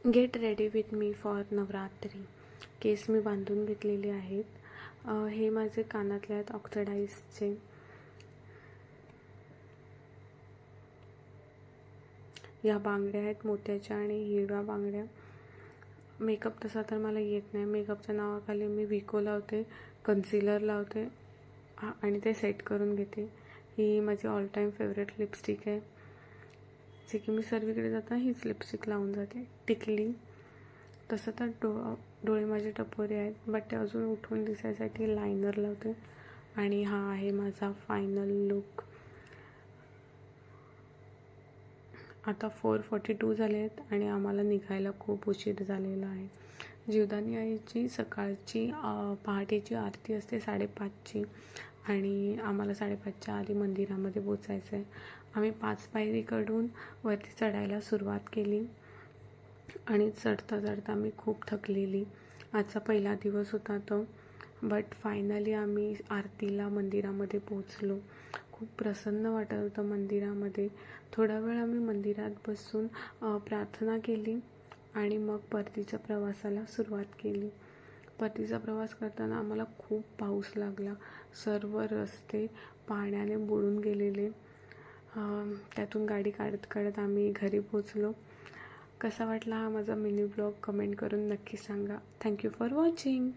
Gate ready with me for Navratri. केस मी बांधून घेतलेले आहेत. हे माझे कानातले आहेत ऑक्सिडाइजचे. या बांगड्या आहेत मोत्याच्या आणि हिरव्या बांगड्या. मेकअप तसा तर मला येत नाही. मेकअपच्या नावाखाली मी विको लावते, कन्सिलर लावते आणि ते सेट करून घेते. ही माझी ऑल टाईम फेवरेट लिपस्टिक आहे, जे की मी सर्वीकडे जाताना हीच लिपस्टिक लावून जाते. टिकली. तसं तर डोळे माझे टपोरे आहेत, बट ते अजून उठून दिसायसाठी लायनर लावते. आणि हा आहे माझा फायनल लुक. आता 4:42 झाले आहेत आणि आम्हाला निघायला खूप उशीर झालेला आहे. जीवदानी आईची सकाळची पहाटेची आरती असते 5:30ची आणि आम्हाला 5:30च्या आधी मंदिरामध्ये पोचायचं आहे. आम्ही 5 पायरीकडून वरती चढायला सुरुवात केली आणि चढता चढता मी खूप थकलेली. आजचा पहिला दिवस होता तो, बट फायनली आम्ही आरतीला मंदिरामध्ये पोचलो. खूप प्रसन्न वाटत होतं मंदिरामध्ये. थोडा वेळ आम्ही मंदिरात बसून प्रार्थना केली आणि मग परतीच्या प्रवासाला सुरुवात केली. परतीचा प्रवास करताना आम्हाला खूप पाऊस लागला. सर्व रस्ते पाण्याने बुडून गेलेले. त्यातून गाडी काढत काढत आम्ही घरी पोचलो. कसा वाटला हा माझा मिनी ब्लॉग कमेंट करून नक्की सांगा. Thank you for watching.